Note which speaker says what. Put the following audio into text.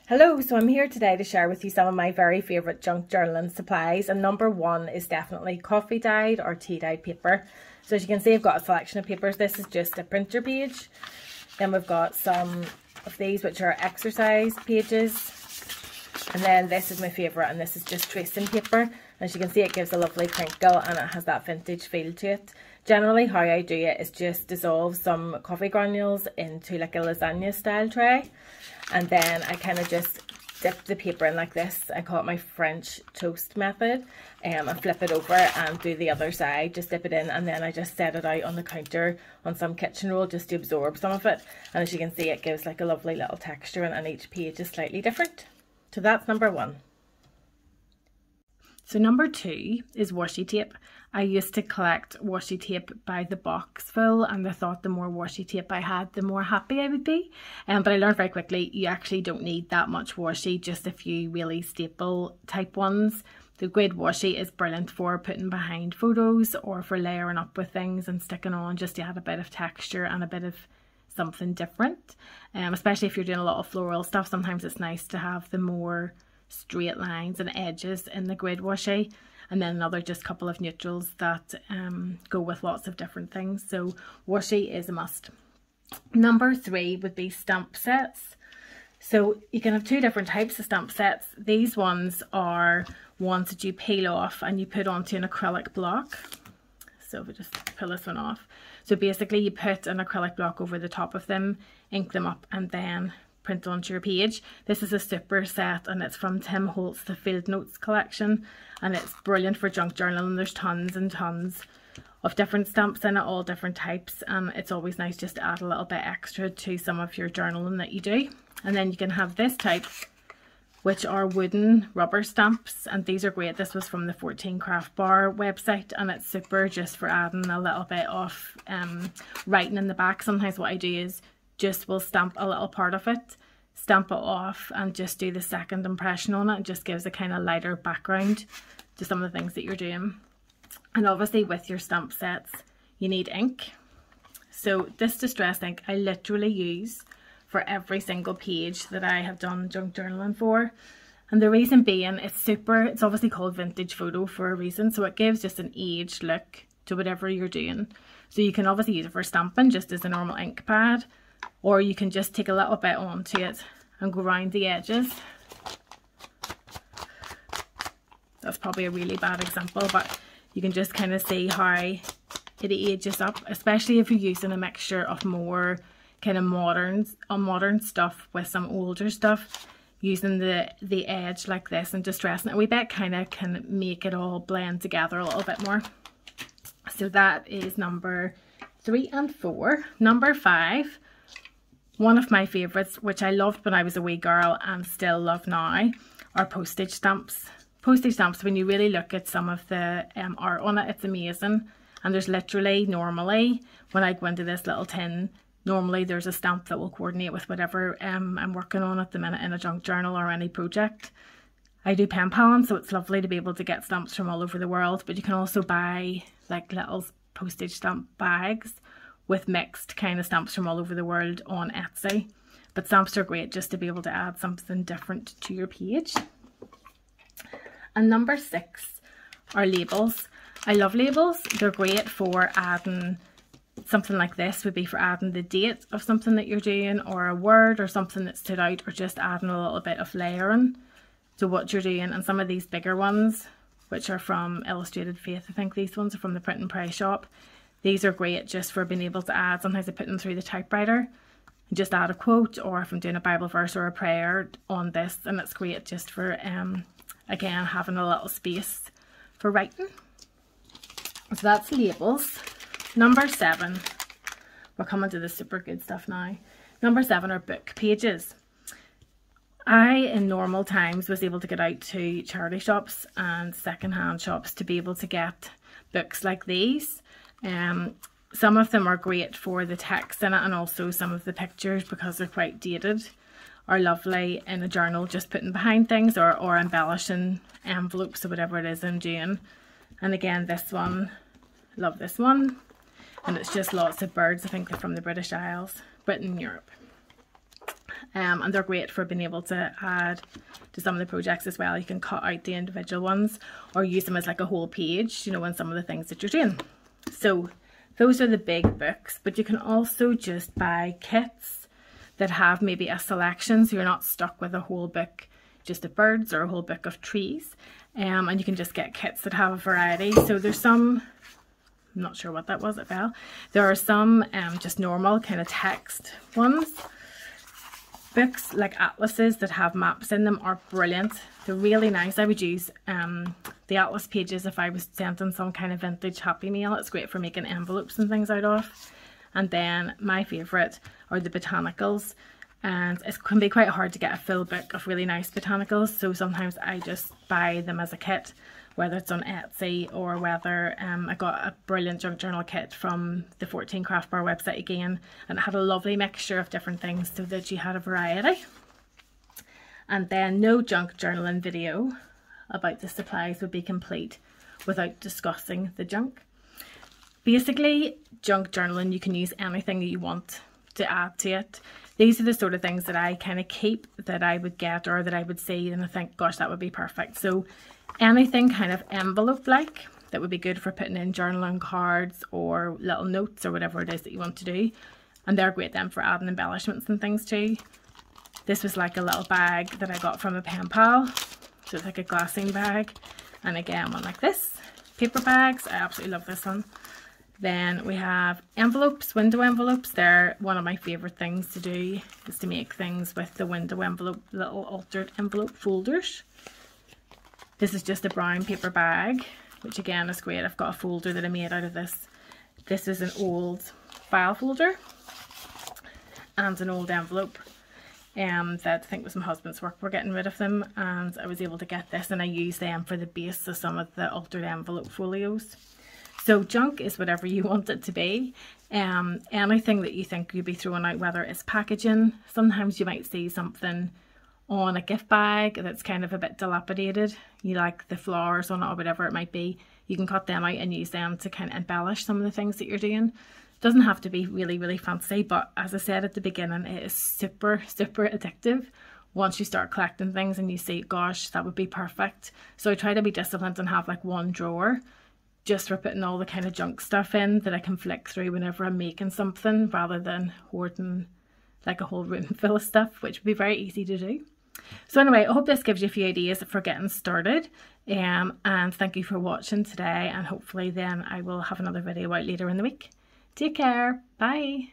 Speaker 1: Hello, so I'm here today to share with you some of my very favourite junk journaling supplies, and number one is definitely coffee dyed or tea dyed paper. So as you can see, I've got a selection of papers. This is just a printer page. Then we've got some of these which are exercise pages, and then this is my favourite, and this is just tracing paper. As you can see, it gives a lovely crinkle and it has that vintage feel to it. Generally how I do it is just dissolve some coffee granules into like a lasagna style tray, and then I kind of just dip the paper in like this. I call it my French toast method, and flip it over and do the other side, just dip it in, and then I just set it out on the counter on some kitchen roll just to absorb some of it. And as you can see, it gives like a lovely little texture, and each page is slightly different. So that's number one. So number two is washi tape. I used to collect washi tape by the box full, and I thought the more washi tape I had, the more happy I would be. But I learned very quickly you actually don't need that much washi, just a few really staple type ones. The grid washi is brilliant for putting behind photos or for layering up with things and sticking on just to add a bit of texture and a bit of something different. Especially if you're doing a lot of floral stuff, sometimes it's nice to have the more straight lines and edges in the grid washi, and then another just couple of neutrals that go with lots of different things. So washi is a must. Number three would be stamp sets. So you can have two different types of stamp sets. These ones are ones that you peel off and you put onto an acrylic block. So if we just pull this one off, so basically you put an acrylic block over the top of them, ink them up, and then print onto your page. This is a super set, and it's from Tim Holtz, the Field Notes collection, and it's brilliant for junk journaling. There's tons and tons of different stamps in it, all different types, and it's always nice just to add a little bit extra to some of your journaling that you do. And then you can have this type, which are wooden rubber stamps, and these are great. This was from the 14 Craft Bar website, and it's super just for adding a little bit of writing in the back. Sometimes what I do is just will stamp a little part of it, stamp it off, and just do the second impression on it. It just gives a kind of lighter background to some of the things that you're doing. And obviously with your stamp sets you need ink. So this distress ink I literally use for every single page that I have done junk journaling for, and the reason being it's obviously called vintage photo for a reason, so it gives just an aged look to whatever you're doing. So you can obviously use it for stamping just as a normal ink pad, or you can just take a little bit onto it and go around the edges. That's probably a really bad example, but you can just kind of see how it ages up, especially if you're using a mixture of more kind of modern stuff with some older stuff. Using the edge like this and distressing it a wee bit kind of can make it all blend together a little bit more. So that is number 3 and 4. Number 5, one of my favourites, which I loved when I was a wee girl and still love now, are postage stamps. Postage stamps, when you really look at some of the art on it, it's amazing. And there's literally, normally, when I go into this little tin, normally there's a stamp that will coordinate with whatever I'm working on at the minute in a junk journal or any project. I do pen paling, so it's lovely to be able to get stamps from all over the world, but you can also buy like little postage stamp bags with mixed kind of stamps from all over the world on Etsy. But stamps are great just to be able to add something different to your page. And number 6 are labels. I love labels. They're great for adding something like this, would be for adding the date of something that you're doing, or a word or something that stood out, or just adding a little bit of layering to what you're doing. And some of these bigger ones, which are from Illustrated Faith, I think these ones are from the Print and Pray shop. These are great just for being able to add, sometimes I put them through the typewriter and just add a quote, or if I'm doing a Bible verse or a prayer on this, and it's great just for again having a little space for writing. So that's labels. Number 7, we're coming to the super good stuff now. Number 7 are book pages. I, in normal times, was able to get out to charity shops and second-hand shops to be able to get books like these. Some of them are great for the text in it, and also some of the pictures, because they're quite dated, are lovely in a journal, just putting behind things, or embellishing envelopes or whatever it is I'm doing. And again, this one, love this one. And it's just lots of birds. I think they're from the British Isles, Britain, Europe. and they're great for being able to add to some of the projects as well. You can cut out the individual ones or use them as like a whole page, you know, on some of the things that you're doing. So those are the big books, but you can also just buy kits that have maybe a selection, so you're not stuck with a whole book just of birds or a whole book of trees. And you can just get kits that have a variety. So there's some, I'm not sure what that was, it fell. There are some just normal kind of text ones. Books like atlases that have maps in them are brilliant. They're really nice. I would use the atlas pages if I was sending some kind of vintage Happy Meal. It's great for making envelopes and things out of. And then my favourite are the botanicals. And it can be quite hard to get a full book of really nice botanicals, so sometimes I just buy them as a kit, whether it's on Etsy or whether I got a brilliant junk journal kit from the 14 Craft Bar website again, and it had a lovely mixture of different things so that you had a variety. And then no junk journaling video about the supplies would be complete without discussing the junk. Basically, junk journaling, you can use anything that you want to add to it. These are the sort of things that I kind of keep, that I would get or that I would see and I think, gosh, that would be perfect. So anything kind of envelope-like that would be good for putting in journaling cards or little notes or whatever it is that you want to do. And they're great then for adding embellishments and things too. This was like a little bag that I got from a pen pal. So it's like a glassine bag. And again, one like this. Paper bags, I absolutely love this one. Then we have envelopes, window envelopes. They're one of my favourite things to do, is to make things with the window envelope, little altered envelope folders. This is just a brown paper bag, which again is great. I've got a folder that I made out of this. This is an old file folder and an old envelope that I think was my husband's work. We're getting rid of them, and I was able to get this, and I use them for the base of some of the altered envelope folios. So junk is whatever you want it to be. Anything that you think you'd be throwing out, whether it's packaging. Sometimes you might see something on a gift bag that's kind of a bit dilapidated. You like the flowers on it or whatever it might be. You can cut them out and use them to kind of embellish some of the things that you're doing. It doesn't have to be really, really fancy, but as I said at the beginning, it is super, super addictive. Once you start collecting things and you see, gosh, that would be perfect. So I try to be disciplined and have like one drawer just for putting all the kind of junk stuff in that I can flick through whenever I'm making something, rather than hoarding like a whole room full of stuff, which would be very easy to do. So anyway, I hope this gives you a few ideas for getting started, and thank you for watching today, and hopefully then I will have another video out later in the week. Take care, bye.